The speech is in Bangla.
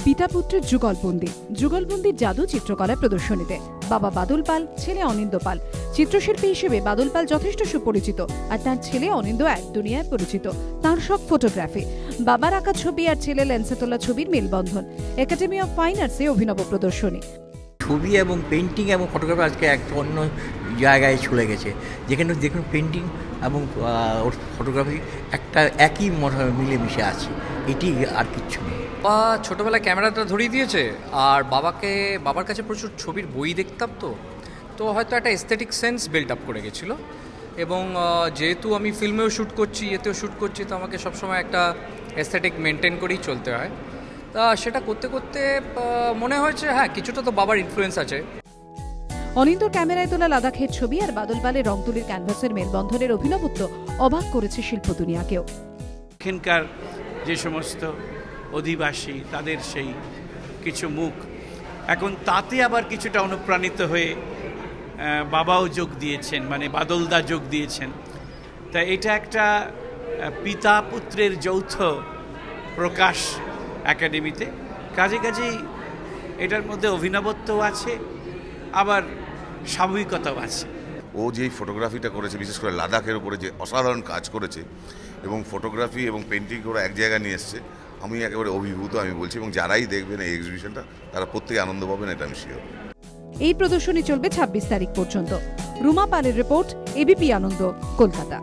পিতা পুত্রের যুগলবন্দির জাদু চিত্রকলা প্রদর্শনীতে বাবা বাদল পাল, ছেলে অনিন্দ পাল। চিত্রশিল্পী হিসেবে বাদল পাল যথেষ্ট সুপরিচিত, আর তার ছেলে অনিন্দ এক দুনিয়ায় পরিচিত। তার শখ ফটোগ্রাফি। বাবার আঁকা ছবি আর ছেলে লেন্সে তোলা ছবির মেলবন্ধন। একাডেমি অফ ফাইন আর্টসে অভিনব প্রদর্শনী। ছবি এবং পেন্টিং এবং ফটোগ্রাফি আজকে একটা অন্য জায়গায় চলে গেছে, যেখানে দেখুন পেন্টিং এবং ফটোগ্রাফি একটা একই মিলেমিশে আছে, এটি আর কিচ্ছু নেই। বাবা ছোটোবেলায় ক্যামেরাটা ধরিয়ে দিয়েছে, আর বাবার কাছে প্রচুর ছবির বই দেখতাম, তো হয়তো একটা এস্থেটিক সেন্স বিল্ড আপ করে গেছিলো। এবং যেহেতু আমি ফিল্মেও শ্যুট করছি, এতেও শ্যুট করছি, তো আমাকে সবসময় একটা এস্থেটিক মেনটেন করেই চলতে হয়। তা সেটা করতে করতে মনে হয়েছে হ্যাঁ, কিছুটা তো বাবার ইনফ্লুয়েন্স আছে। অনিন্দ ক্যামেরায় তোলা লাদাখের ছবি আর বাদল পালের রং তুলির ক্যানভাসের মেলবন্ধনের অভিনবত্ব অবাক করেছে শিল্প দুনিয়াকেও। এখানকার যে সমস্ত অধিবাসী, তাদের সেই কিছু মুখ এখন তাতে আবার কিছুটা অনুপ্রাণিত হয়ে বাবাও যোগ দিয়েছেন, মানে বাদলদা যোগ দিয়েছেন। তা এটা একটা পিতা পুত্রের যৌথ প্রকাশ একাডেমিতে। কাজেই এটার মধ্যে অভিনবত্বও আছে, আবার স্বাভাবিকতাও আছে। ও যেই ফটোগ্রাফিটা করেছে, বিশেষ করে লাদাখের উপরে যে অসাধারণ কাজ করেছে, এবং ফটোগ্রাফি এবং পেন্টিং করে এক জায়গায় নিয়ে এসছে, আমি একেবারে অভিভূত আমি বলছি। এবং যারাই দেখবেন এই এক্সিবিশনটা, তারা প্রত্যেকে আনন্দ পাবেন, এটা আমি শিওর। এই প্রদর্শনী চলবে 26 তারিখ পর্যন্ত। রুমা পালের রিপোর্ট, এবিপি আনন্দ, কলকাতা।